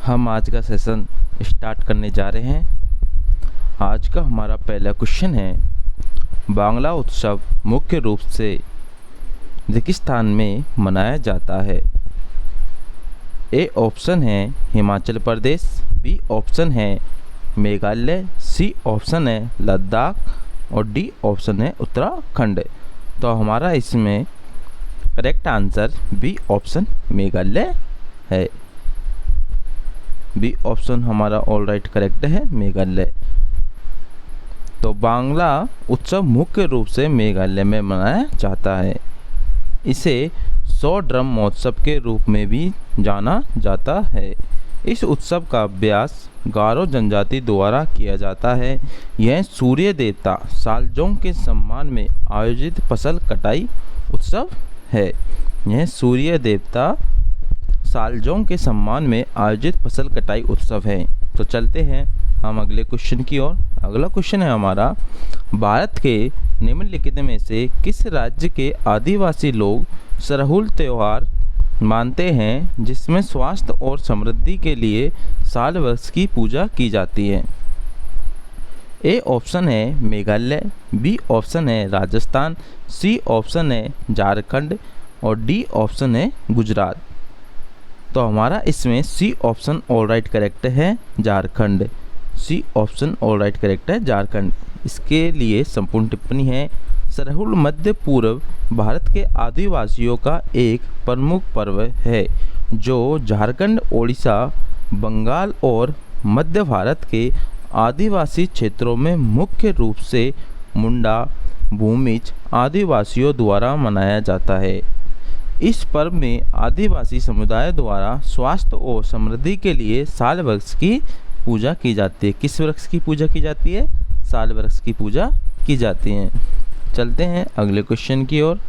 हम आज का सेशन स्टार्ट करने जा रहे हैं। आज का हमारा पहला क्वेश्चन है, बांग्ला उत्सव मुख्य रूप से रेगिस्तान में मनाया जाता है। ए ऑप्शन है हिमाचल प्रदेश, बी ऑप्शन है मेघालय, सी ऑप्शन है लद्दाख और डी ऑप्शन है उत्तराखंड। तो हमारा इसमें correct answer B option Meghalaya है। बी ऑप्शन हमारा ऑल राइट करेक्ट है, मेघालय। तो बांग्ला उत्सव मुख्य रूप से मेघालय में मनाया जाता है। इसे 100 ड्रम महोत्सव के रूप में भी जाना जाता है। इस उत्सव का अभ्यास गारो जनजाति द्वारा किया जाता है। यह सूर्य देवता सालजोंग के सम्मान में आयोजित फसल कटाई उत्सव है। यह सूर्य देवता सालजोंग के सम्मान में आयोजित फसल कटाई उत्सव है। तो चलते हैं हम अगले क्वेश्चन की ओर। अगला क्वेश्चन है हमारा, भारत के निम्नलिखित में से किस राज्य के आदिवासी लोग सरहुल त्यौहार मानते हैं जिसमें स्वास्थ्य और समृद्धि के लिए साल वर्ष की पूजा की जाती है? ए ऑप्शन है मेघालय, बी ऑप्शन है राजस्थान, सी ऑप्शन है झारखंड और डी ऑप्शन है गुजरात। तो हमारा इसमें C option all right correct है, Jharkhand. C option all right correct है, झारखंड। इसके लिए संपूर्ण टिप्पणी है, सरहुल मध्य पूर्व भारत के आदिवासियों का एक प्रमुख पर्व है जो झारखंड, ओडिशा, बंगाल और मध्य भारत के आदिवासी क्षेत्रों में मुख्य रूप से मुंडा भूमिज आदिवासियों द्वारा मनाया जाता है। इस पर्व में आदिवासी समुदाय द्वारा स्वास्थ्य और समृद्धि के लिए साल वृक्ष की पूजा की जाती है। किस वृक्ष की पूजा की जाती है? साल वृक्ष की पूजा की जाती है। चलते हैं अगले क्वेश्चन की ओर।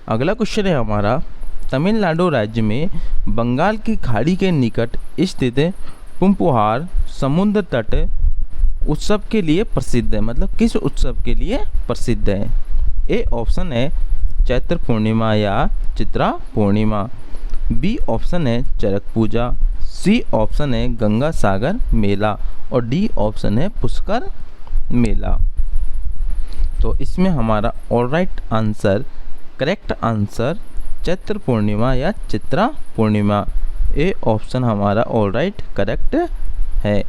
अगला क्वेश्चन है हमारा, तमिलनाडु राज्य में बंगाल की खाड़ी के निकट स्थित पुम्पुहार समुद्र तट उत्सव के लिए प्रसिद्ध है। मतलब किस उत्सव के लिए प्रसिद्ध है? ए ऑप्शन है चैत्र पूर्णिमा या चित्रा पूर्णिमा, बी ऑप्शन है चरक पूजा, सी ऑप्शन है गंगा सागर मेला और डी ऑप्शन है पुष्कर मेला। तो इसमें हमारा all right answer, correct answer Chaitra Purnima या चित्रा पूर्णिमा। ए ऑप्शन हमारा ऑल राइट करेक्ट है।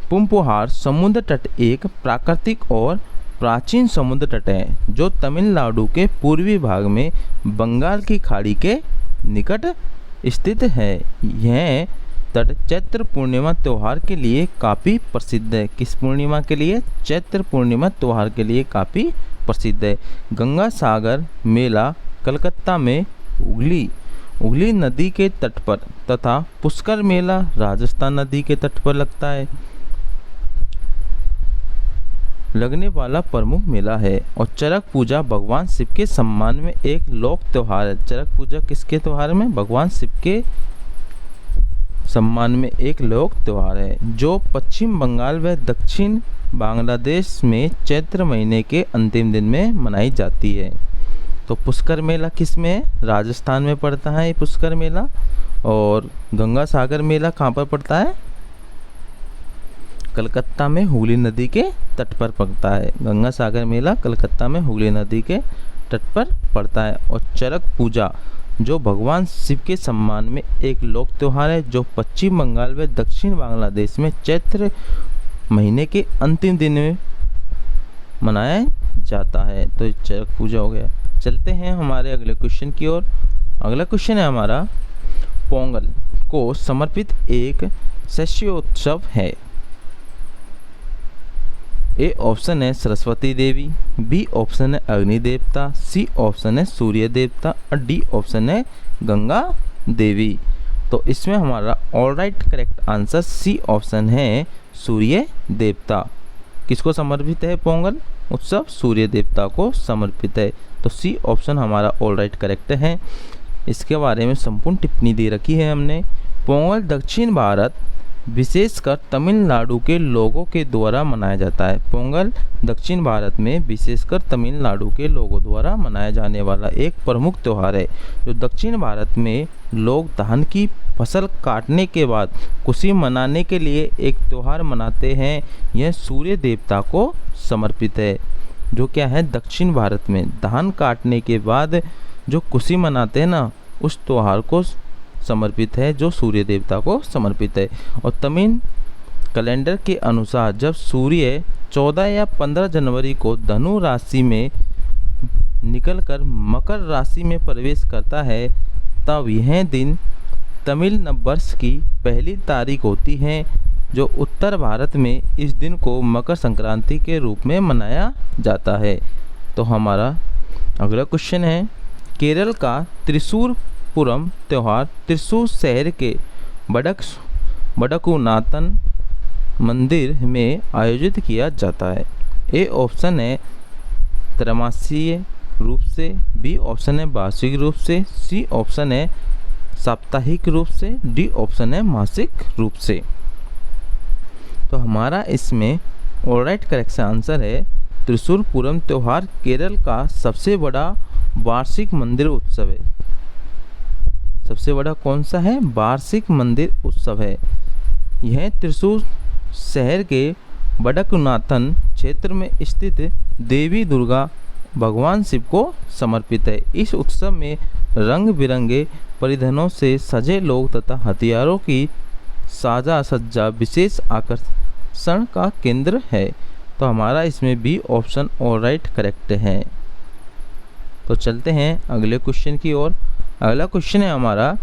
पुम्पुहार समुद्र तट एक प्राकृतिक और प्राचीन समुद्र तट है जो तमिलनाडु के पूर्वी भाग में बंगाल की खाड़ी के निकट स्थित है। यह तट चैत्र पूर्णिमा त्यौहार के लिए काफ़ी प्रसिद्ध है। किस पूर्णिमा के लिए? चैत्र पूर्णिमा त्यौहार के लिए काफ़ी प्रसिद्ध है। गंगा सागर मेला कलकत्ता में उगली नदी के तट पर तथा पुष्कर मेला राजस्थान नदी के तट पर लगने वाला प्रमुख मेला है। और चरक पूजा भगवान शिव के सम्मान में एक लोक त्यौहार है। चरक पूजा किसके त्यौहार में? भगवान शिव के सम्मान में एक लोक त्यौहार है जो पश्चिम बंगाल व दक्षिण बांग्लादेश में चैत्र महीने के अंतिम दिन में मनाई जाती है। तो पुष्कर मेला किस में है? राजस्थान में पड़ता है ये पुष्कर मेला। और गंगा सागर मेला कहाँ पर पड़ता है? कलकत्ता में हुगली नदी के तट पर पड़ता है। गंगा सागर मेला कलकत्ता में हुगली नदी के तट पर पड़ता है। और चरक पूजा जो भगवान शिव के सम्मान में एक लोक त्यौहार है जो पश्चिम बंगाल व दक्षिण बांग्लादेश में चैत्र महीने के अंतिम दिन में मनाया जाता है। तो चरक पूजा हो गया। चलते हैं हमारे अगले क्वेश्चन की ओर। अगला क्वेश्चन है हमारा, पोंगल को समर्पित एक शस्योत्सव है। ए ऑप्शन है सरस्वती देवी, बी ऑप्शन है अग्नि देवता, सी ऑप्शन है सूर्य देवता और डी ऑप्शन है गंगा देवी। तो इसमें हमारा all right correct answer C option है सूर्य देवता। किसको समर्पित है पोंगल उत्सव? सूर्य देवता को समर्पित है। तो सी ऑप्शन हमारा ऑल राइट करेक्ट है। इसके बारे में संपूर्ण टिप्पणी दे रखी है हमने। पोंगल दक्षिण भारत विशेषकर तमिलनाडु के लोगों के द्वारा मनाया जाता है। पोंगल दक्षिण भारत में विशेषकर तमिलनाडु के लोगों द्वारा मनाया जाने वाला एक प्रमुख त्यौहार है, जो दक्षिण भारत में लोग धान की फसल काटने के बाद खुशी मनाने के लिए एक त्यौहार मनाते हैं। यह सूर्य देवता को समर्पित है। जो क्या है, दक्षिण भारत में धान काटने के बाद जो खुशी मनाते हैं ना, उस त्यौहार को समर्पित है, जो सूर्य देवता को समर्पित है। और तमिल कैलेंडर के अनुसार जब सूर्य 14 या 15 जनवरी को धनु राशि में निकलकर मकर राशि में प्रवेश करता है, तब यह दिन तमिल नववर्ष की पहली तारीख होती है, जो उत्तर भारत में इस दिन को मकर संक्रांति के रूप में मनाया जाता है। तो हमारा अगला क्वेश्चन है, केरल का त्रिशूर पुरम त्यौहार त्रिशूर शहर के वडकुनाथन मंदिर में आयोजित किया जाता है। ए ऑप्शन है त्रैमासिक रूप से, बी ऑप्शन है वार्षिक रूप से, सी ऑप्शन है साप्ताहिक रूप से, डी ऑप्शन है मासिक रूप से। तो हमारा इसमें ऑलराइट करेक्ट आंसर है त्रिशूर पुरम त्यौहार केरल का सबसे बड़ा वार्षिक मंदिर उत्सव है। सबसे बड़ा कौन सा है? वार्षिक मंदिर उत्सव है। यह त्रिशूर शहर के वडकुनाथन क्षेत्र में स्थित देवी दुर्गा भगवान शिव को समर्पित है। इस उत्सव में रंग बिरंगे परिधानों से सजे लोग तथा हथियारों की साजा सज्जा विशेष आकर्षण का केंद्र है। तो हमारा इसमें बी ऑप्शन ऑलराइट करेक्ट है। तो चलते हैं अगले क्वेश्चन की ओर। अगला क्वेश्चन है हमारा,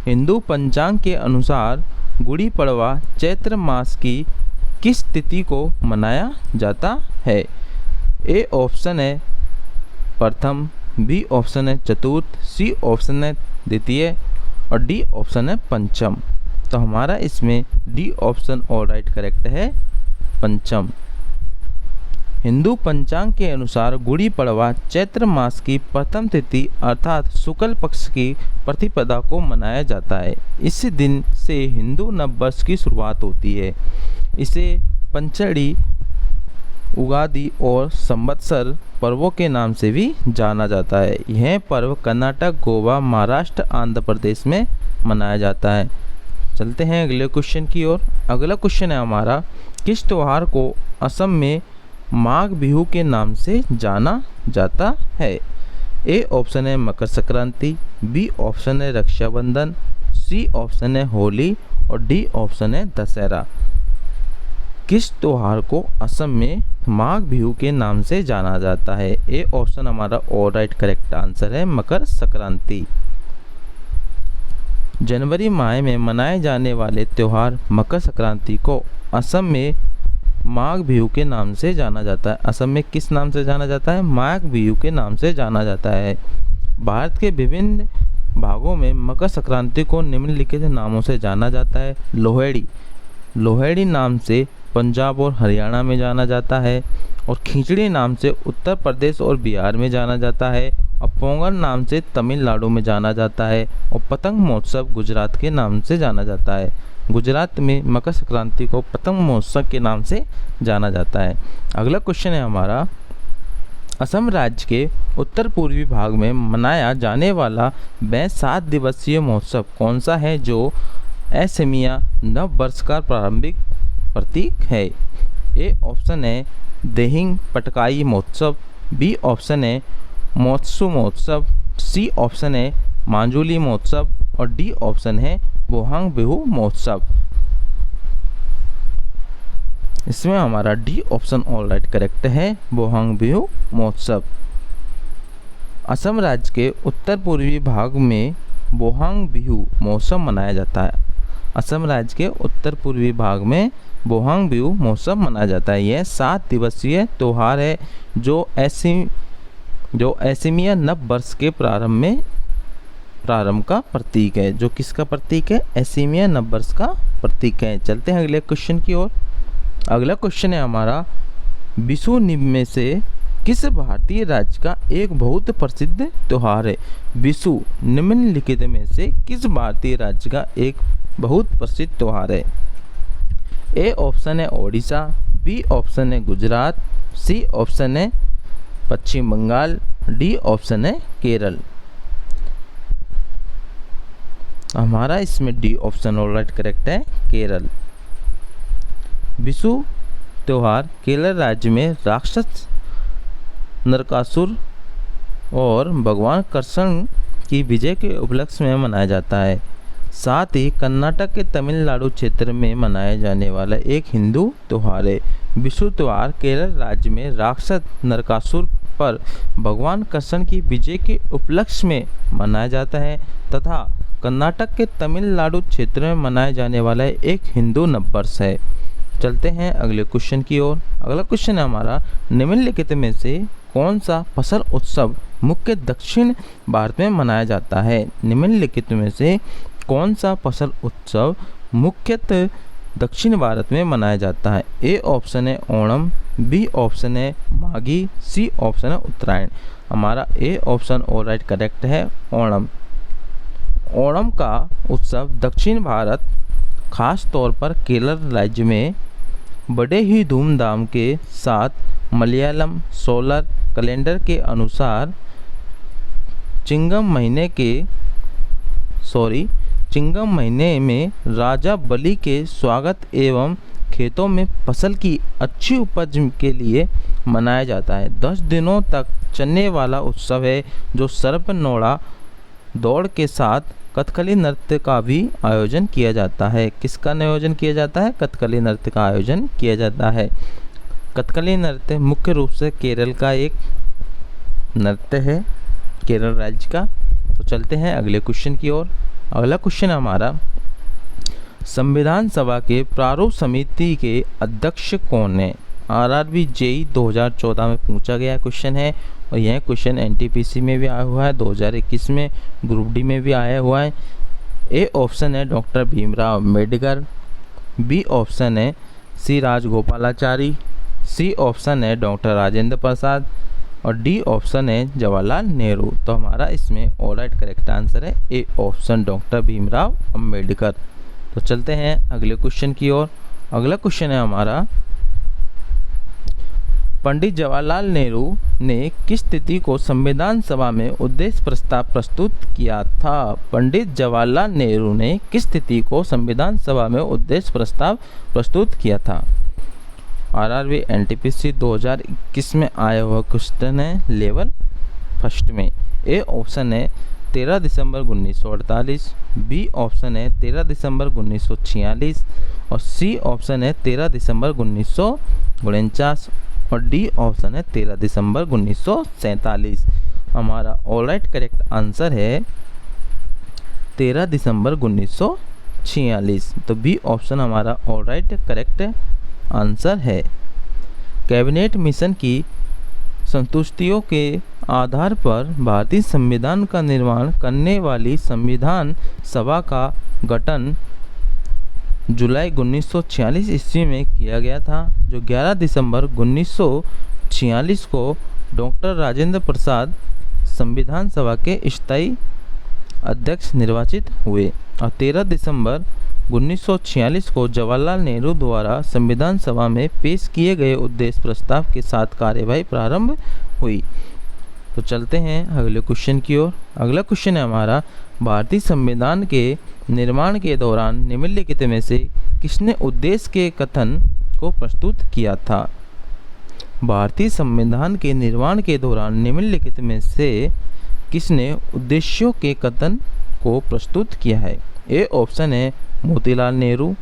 हिंदू पंचांग के अनुसार गुड़ी पड़वा चैत्र मास की किस तिथि को मनाया जाता है? ए ऑप्शन है प्रथम, बी ऑप्शन है चतुर्थ, सी ऑप्शन है द्वितीय और डी ऑप्शन है पंचम। तो हमारा इसमें डी ऑप्शन ऑलराइट करेक्ट है, पंचम। हिंदू पंचांग के अनुसार गुड़ी पड़वा चैत्र मास की प्रथम तिथि अर्थात शुक्ल पक्ष की प्रतिपदा को मनाया जाता है। इस दिन से हिंदू नववर्ष की शुरुआत होती है। इसे पंचड़ी, उगादि और संवत्सर पर्वों के नाम से भी जाना जाता है। यह पर्व कर्नाटक, गोवा, महाराष्ट्र, आंध्र प्रदेश में मनाया जाता है। चलते हैं अगले क्वेश्चन की ओर। अगला क्वेश्चन है हमारा, किस त्यौहार को असम में माघ बिहू के नाम से जाना जाता है? ए ऑप्शन है मकर संक्रांति, बी ऑप्शन है रक्षाबंधन, सी ऑप्शन है होली और डी ऑप्शन है दशहरा। किस त्यौहार को असम में माघ बिहू के नाम से जाना जाता है? ए ऑप्शन हमारा ऑलराइट करेक्ट आंसर है मकर संक्रांति। जनवरी माह में मनाए जाने वाले त्यौहार मकर संक्रांति को असम में माघ बिहू के नाम से जाना जाता है। असम में किस नाम से जाना जाता है? माघ बिहू के नाम से जाना जाता है। भारत के विभिन्न भागों में मकर संक्रांति को निम्नलिखित नामों से जाना जाता है। लोहड़ी, लोहड़ी नाम से पंजाब और हरियाणा में जाना जाता है, और खिचड़ी नाम से उत्तर प्रदेश और बिहार में जाना जाता है, और पोंगल नाम से तमिलनाडु में जाना जाता है, और पतंग महोत्सव गुजरात के नाम से जाना जाता है। गुजरात में मकर संक्रांति को पतंग महोत्सव के नाम से जाना जाता है। अगला क्वेश्चन है हमारा, असम राज्य के उत्तर पूर्वी भाग में मनाया जाने वाला वह 7 दिवसीय महोत्सव कौन सा है जो असमिया नव वर्ष का प्रारंभिक प्रतीक है? ए ऑप्शन है देहिंग पटकाई महोत्सव, बी ऑप्शन है मोत्सु महोत्सव, सी ऑप्शन है मांजुली महोत्सव और डी ऑप्शन है बोहांग बिहू महोत्सव। इसमें हमारा डी ऑप्शन ऑलराइट करेक्ट है, बोहांग बिहू महोत्सव। असम राज्य के उत्तर पूर्वी भाग में बोहांग बिहू महोत्सव मनाया जाता है। असम राज्य के उत्तर पूर्वी भाग में बोहांग बिहू महोत्सव मनाया जाता है। यह 7 दिवसीय त्यौहार है जो असमिया नव वर्ष के प्रारंभ का प्रतीक है। जो किसका प्रतीक है? असमिया नव वर्ष का प्रतीक है। चलते हैं अगले क्वेश्चन की ओर। अगला क्वेश्चन है हमारा, विशु में से किस भारतीय राज्य का एक बहुत प्रसिद्ध त्यौहार है? विशु निम्नलिखित में से किस भारतीय राज्य का एक बहुत प्रसिद्ध त्यौहार है? ए ऑप्शन है ओडिशा, बी ऑप्शन है गुजरात, सी ऑप्शन है पश्चिम बंगाल, डी ऑप्शन है केरल। हमारा इसमें डी ऑप्शन ऑलराइट करेक्ट है, केरल। विशु त्यौहार केरल राज्य में राक्षस नरकासुर और भगवान कृष्ण की विजय के उपलक्ष्य में मनाया जाता है। साथ ही कर्नाटक के तमिलनाडु क्षेत्र में मनाया जाने वाला एक हिंदू त्यौहार है। विशु त्यौहार केरल राज्य में राक्षस नरकासुर पर भगवान कृष्ण की विजय के उपलक्ष्य में मनाया जाता है तथा कर्नाटक के तमिलनाडु क्षेत्र में मनाया जाने वाला एक हिंदू नववर्ष है। चलते हैं अगले क्वेश्चन की ओर। अगला क्वेश्चन है हमारा, निम्नलिखित में से कौन सा फसल उत्सव मुख्य दक्षिण भारत में मनाया जाता है? निम्नलिखित में से कौन सा फसल उत्सव मुख्यतः दक्षिण भारत में मनाया जाता है? ए ऑप्शन है ओणम, बी ऑप्शन है माघी, सी ऑप्शन है उत्तरायण। हमारा ए ऑप्शन ऑलराइट करेक्ट है, ओणम। ओणम का उत्सव दक्षिण भारत खास तौर पर केरल राज्य में बड़े ही धूमधाम के साथ मलयालम सोलर कैलेंडर के अनुसार चिंगम महीने में राजा बलि के स्वागत एवं खेतों में फसल की अच्छी उपज के लिए मनाया जाता है। 10 दिनों तक चलने वाला उत्सव है जो सर्पनोड़ा दौड़ के साथ कथकली नृत्य का भी आयोजन किया जाता है। किसका आयोजन किया जाता है? कथकली नृत्य का आयोजन किया जाता है। कथकली नृत्य मुख्य रूप से केरल का एक नृत्य है, केरल राज्य का। तो चलते हैं अगले क्वेश्चन की ओर। अगला क्वेश्चन हमारा, संविधान सभा के प्रारूप समिति के अध्यक्ष कौन है? आरआरबी जेई 2014 में पूछा गया क्वेश्चन है और यह क्वेश्चन एनटीपीसी में भी आया हुआ है, 2021 में ग्रुप डी में भी आया हुआ है। ए ऑप्शन है doctor Bhimrao Ambedkar, B option है सी राजगोपालाचारी, सी ऑप्शन है डॉक्टर राजेंद्र प्रसाद और डी ऑप्शन है जवाहरलाल नेहरू। तो हमारा इसमें ऑलराइट करेक्ट आंसर है A option doctor Bhimrao Ambedkar. तो चलते हैं अगले क्वेश्चन की ओर। अगला क्वेश्चन है हमारा, पंडित जवाहरलाल नेहरू ने किस तिथि को संविधान सभा में उद्देश्य प्रस्ताव प्रस्तुत किया था? पंडित जवाहरलाल नेहरू ने किस तिथि को संविधान सभा में उद्देश्य प्रस्ताव प्रस्तुत किया था? आरआरबी एनटीपीसी 2021 में आया हुआ क्वेश्चन है लेवल फर्स्ट में। ए ऑप्शन है 13 दिसंबर 1948, बी ऑप्शन है 13 दिसंबर 1946 और सी ऑप्शन है 13 दिसंबर 1949 और डी ऑप्शन है 13 दिसंबर 1947। हमारा ऑलराइट करेक्ट आंसर है 13 दिसंबर 1946। तो बी ऑप्शन हमारा ऑलराइट करेक्ट आंसर है। कैबिनेट मिशन की संतुष्टियों के आधार पर भारतीय संविधान का निर्माण करने वाली संविधान सभा का गठन जुलाई 1946 ईस्वी में किया गया था, जो 11 दिसंबर 1946 को डॉक्टर राजेंद्र प्रसाद संविधान सभा के स्थायी अध्यक्ष निर्वाचित हुए और 13 दिसंबर 1946 को जवाहरलाल नेहरू द्वारा संविधान सभा में पेश किए गए उद्देश्य प्रस्ताव के साथ कार्यवाही प्रारंभ हुई। तो चलते हैं अगले क्वेश्चन की ओर। अगला क्वेश्चन है हमारा, भारतीय संविधान के निर्माण के दौरान निम्नलिखित में से किसने उद्देश्य के कथन को प्रस्तुत किया था? भारतीय संविधान के निर्माण के दौरान निम्नलिखित में से किसने उद्देश्यों के कथन को प्रस्तुत किया है? ए ऑप्शन है मोतीलाल नेहरू,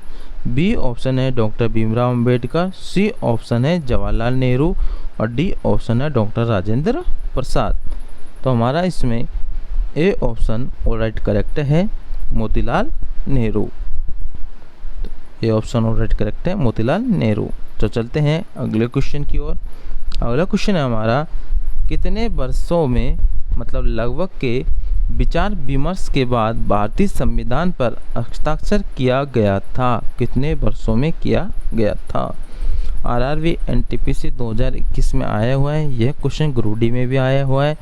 बी ऑप्शन है doctor Bhimrao Ambedkar, C option है जवाहरलाल नेहरू और डी ऑप्शन है डॉक्टर राजेंद्र प्रसाद। तो हमारा इसमें ए ऑप्शन ऑलराइट करेक्ट है, Motilal Nehru. A option all right correct है, मोतीलाल नेहरू। तो चलते हैं अगले क्वेश्चन की ओर। अगला क्वेश्चन है हमारा, कितने वर्षों में मतलब लगभग के विचार विमर्श के बाद भारतीय संविधान पर हस्ताक्षर किया गया था? कितने वर्षों में किया गया था? आरआरबी एनटीपीसी 2021 में आया हुआ है, यह क्वेश्चन ग्रुप डी में भी आया हुआ है।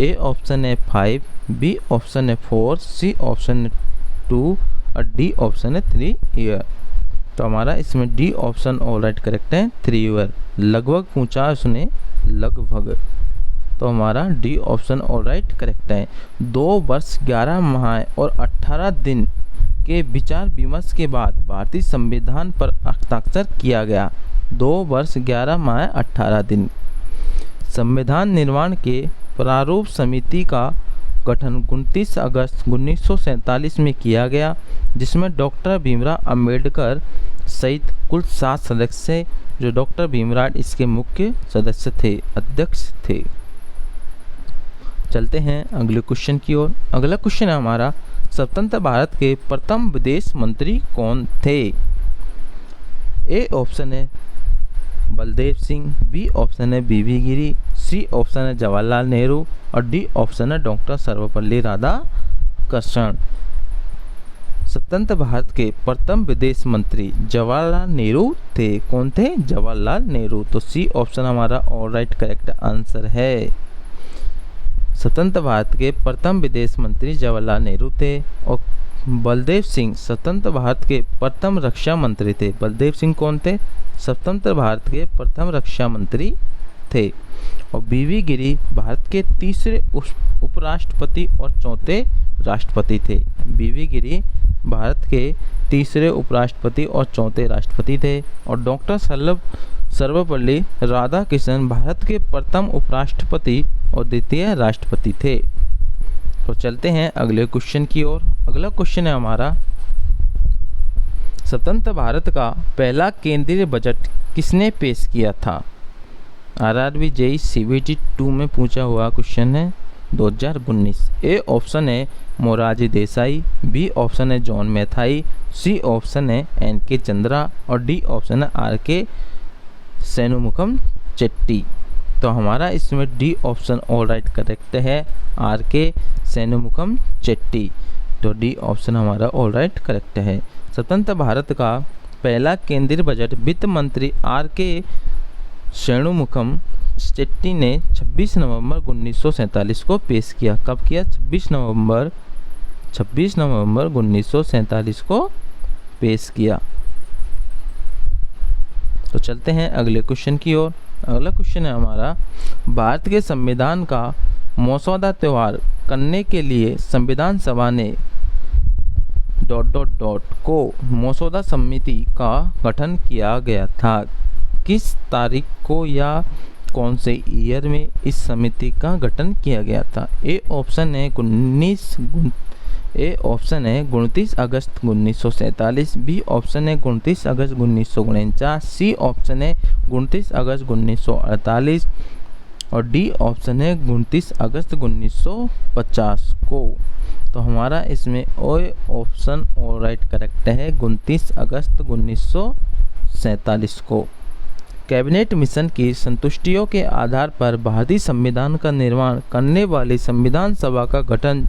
ए ऑप्शन है 5, बी ऑप्शन है 4, सी ऑप्शन है 2 और डी ऑप्शन है 3 ईयर। तो हमारा इसमें D option all right correct है। 3 ईयर, लगभग पूछा उसने, लगभग, तो हमारा D option all right correct है। 2 वर्ष 11 माह और 18 दिन के विचार विमर्श के बाद भारतीय संविधान पर हस्ताक्षर किया गया। 2 वर्ष 11 माह 18 दिन। संविधान निर्माण के प्रारूप समिति का गठन 29 अगस्त 1947 में किया गया, जिसमें डॉक्टर भीमराव अंबेडकर सहित कुल 7 सदस्य, जो डॉक्टर भीमराव इसके मुख्य सदस्य थे, अध्यक्ष थे। चलते हैं अगले क्वेश्चन की ओर। अगला क्वेश्चन है हमारा, स्वतंत्र भारत के प्रथम विदेश मंत्री कौन थे? ए ऑप्शन है बलदेव सिंह, बी ऑप्शन है बीवी गिरी, सी ऑप्शन है जवाहरलाल नेहरू और डी ऑप्शन है डॉक्टर सर्वपल्ली राधाकृष्णन। स्वतंत्र भारत के प्रथम विदेश मंत्री जवाहरलाल नेहरू थे। कौन थे? जवाहरलाल नेहरू। तो सी ऑप्शन हमारा ऑल राइट करेक्ट आंसर है। स्वतंत्र भारत के प्रथम विदेश मंत्री जवाहरलाल नेहरू थे। और बलदेव सिंह स्वतंत्र भारत के प्रथम रक्षा मंत्री थे। बलदेव सिंह कौन थे? स्वतंत्र भारत के प्रथम रक्षा मंत्री थे। और बीवी गिरी भारत के तीसरे उपराष्ट्रपति और चौथे राष्ट्रपति थे। बीवी गिरी भारत के तीसरे उपराष्ट्रपति और चौथे राष्ट्रपति थे। और डॉक्टर सर्वपल्ली राधाकृष्णन भारत के प्रथम उपराष्ट्रपति और द्वितीय राष्ट्रपति थे। तो चलते हैं अगले क्वेश्चन की ओर। अगला क्वेश्चन है हमारा, स्वतंत्र भारत का पहला केंद्रीय बजट किसने पेश किया था? आरआरबी जेईई सीबीटी 2 में पूछा हुआ क्वेश्चन है 2019। ए ऑप्शन है मोरारजी देसाई, बी ऑप्शन है जॉन मैथाई, सी ऑप्शन है एन.के. चंद्रा और डी ऑप्शन है आर.के. सेनुमुखम चेट्टी। तो हमारा इसमें D option all right correct है, आर.के. सेनुमुखम चेट्टी। तो डी ऑप्शन हमारा ऑल राइट करेक्ट है। स्वतंत्र भारत का पहला केंद्रीय बजट वित्त मंत्री आर.के. सेनुमुखम चेट्टी ने 26 नवंबर 1947 को पेश किया। कब किया? 26 नवंबर 1947 को पेश किया। तो चलते हैं अगले क्वेश्चन की ओर। अगला क्वेश्चन है हमारा, भारत के संविधान का मसौदा तैयार करने के लिए संविधान सभा ने ... को मसौदा समिति का गठन किया गया था। किस तारीख को या कौन से ईयर में इस समिति का गठन किया गया था? ए ऑप्शन है 29 अगस्त 1947, बी ऑप्शन है 29 अगस्त 1949, सी ऑप्शन है 29 अगस्त 1948 और डी ऑप्शन है 29 अगस्त 1950 को। तो हमारा इसमें ओ ऑप्शन ऑल राइट करेक्ट है, 29 अगस्त 1947 को। कैबिनेट मिशन की संतुष्टियों के आधार पर भारतीय संविधान का निर्माण करने वाली संविधान सभा का गठन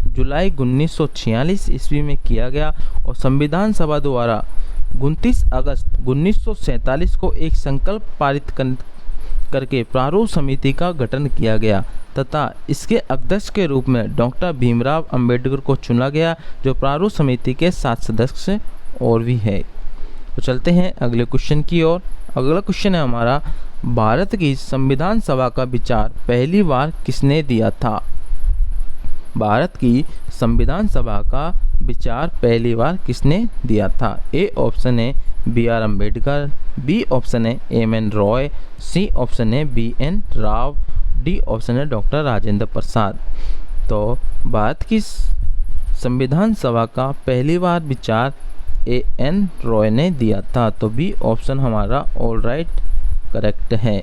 जुलाई 1946 ईस्वी में किया गया और संविधान सभा द्वारा 29 अगस्त 1947 को एक संकल्प पारित करके प्रारूप समिति का गठन किया गया तथा इसके अध्यक्ष के रूप में डॉक्टर भीमराव अंबेडकर को चुना गया, जो प्रारूप समिति के 7 सदस्य और भी है। तो चलते हैं अगले क्वेश्चन की ओर। अगला क्वेश्चन है हमारा, भारत की संविधान सभा का विचार पहली बार किसने दिया था? भारत की संविधान सभा का विचार पहली बार किसने दिया था? ए ऑप्शन है बी.आर. अम्बेडकर, बी ऑप्शन है एम.एन. रॉय, सी ऑप्शन है बी.एन. राव, डी ऑप्शन है डॉक्टर राजेंद्र प्रसाद। तो भारत की संविधान सभा का पहली बार विचार ए.एन. रॉय ने दिया था। तो बी ऑप्शन हमारा ऑल राइट करेक्ट है।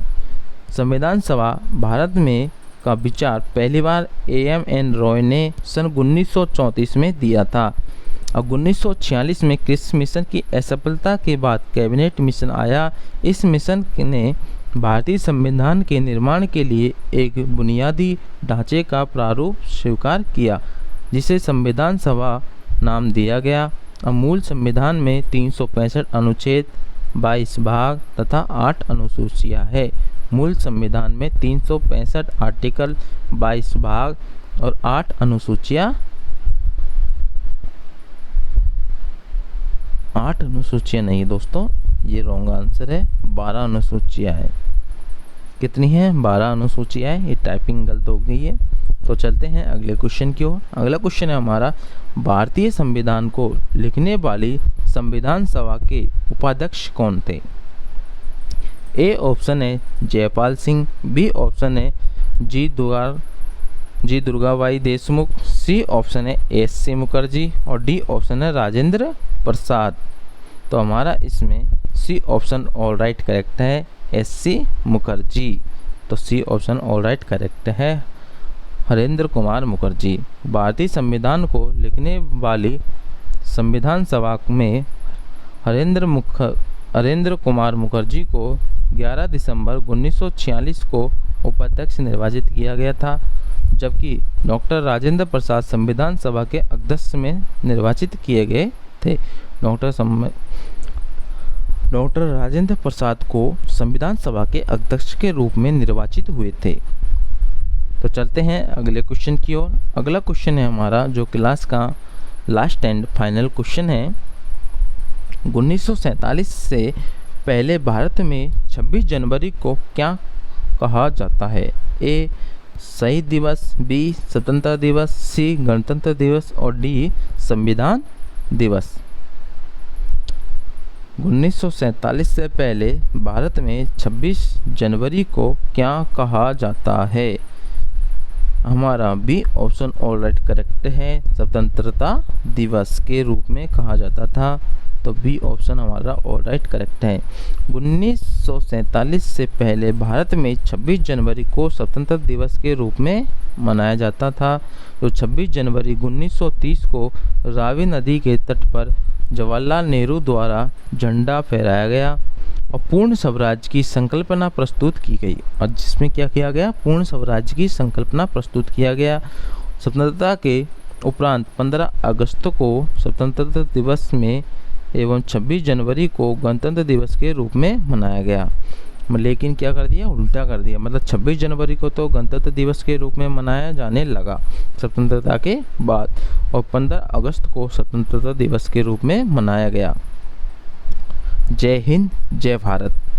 संविधान सभा भारत में का विचार पहली बार एम.एन. रॉय ने सन 1934 में दिया था। और 1946 में क्रिस मिशन की असफलता के बाद कैबिनेट मिशन आया। इस मिशन ने भारतीय संविधान के निर्माण के लिए एक बुनियादी ढांचे का प्रारूप स्वीकार किया, जिसे संविधान सभा नाम दिया गया। मूल संविधान में 365 अनुच्छेद, 22 भाग तथा 8 अनुसूचियां है। मूल संविधान में 365 आर्टिकल, 22 भाग और 8 8 अनुसूचियाँ नहीं दोस्तों, ये रॉन्ग आंसर है, 12 अनुसूचियाँ हैं। कितनी हैं? 12 अनुसूचियाँ हैं। ये टाइपिंग गलत हो गई है। तो चलते हैं अगले क्वेश्चन की ओर। अगला क्वेश्चन है हमारा, भारतीय संविधान को लिखने वाली संविधान सभा के उपाध्यक्ष कौन थे? ए ऑप्शन है जयपाल सिंह, बी ऑप्शन है G Durgabai Deshmukh, C option है एस.सी. मुखर्जी और डी ऑप्शन है राजेंद्र प्रसाद। तो हमारा इसमें C option all right correct है, एस.सी. मुखर्जी। तो C option all right correct है, हरेंद्र कुमार मुखर्जी। भारतीय संविधान को लिखने वाली संविधान सभा में हरेंद्र कुमार मुखर्जी को 11 दिसंबर 1946 को उपाध्यक्ष निर्वाचित किया गया था, जबकि डॉक्टर राजेंद्र प्रसाद संविधान सभा के अध्यक्ष में निर्वाचित किए गए थे। डॉक्टर राजेंद्र प्रसाद को संविधान सभा के अध्यक्ष के रूप में निर्वाचित हुए थे। तो चलते हैं अगले क्वेश्चन की ओर। अगला क्वेश्चन है हमारा जो क्लास का लास्ट एंड फाइनल क्वेश्चन है। 1947 से पहले भारत में 26 जनवरी को क्या कहा जाता है? ए शहीद दिवस, बी स्वतंत्रता दिवस, सी गणतंत्र दिवस और डी संविधान दिवस। 1947 से पहले भारत में 26 जनवरी को क्या कहा जाता है? हमारा B option all right correct है, स्वतंत्रता दिवस के रूप में कहा जाता था। तो बी ऑप्शन हमारा ऑल राइट करेक्ट है। 1947 से पहले भारत में 26 जनवरी को स्वतंत्रता दिवस के रूप में मनाया जाता था। तो 26 जनवरी 1930 को रावी नदी के तट पर जवाहरलाल नेहरू द्वारा झंडा फहराया गया और पूर्ण स्वराज की संकल्पना प्रस्तुत की गई। और जिसमें क्या किया गया? पूर्ण स्वराज की संकल्पना प्रस्तुत किया गया। स्वतंत्रता के उपरांत 15 अगस्त को स्वतंत्रता दिवस में एवं 26 जनवरी को गणतंत्र दिवस के रूप में मनाया गया। लेकिन क्या कर दिया? उल्टा कर दिया। मतलब 26 जनवरी को तो गणतंत्र दिवस के रूप में मनाया जाने लगा स्वतंत्रता के बाद, और 15 अगस्त को स्वतंत्रता दिवस के रूप में मनाया गया। जय हिंद, जय भारत।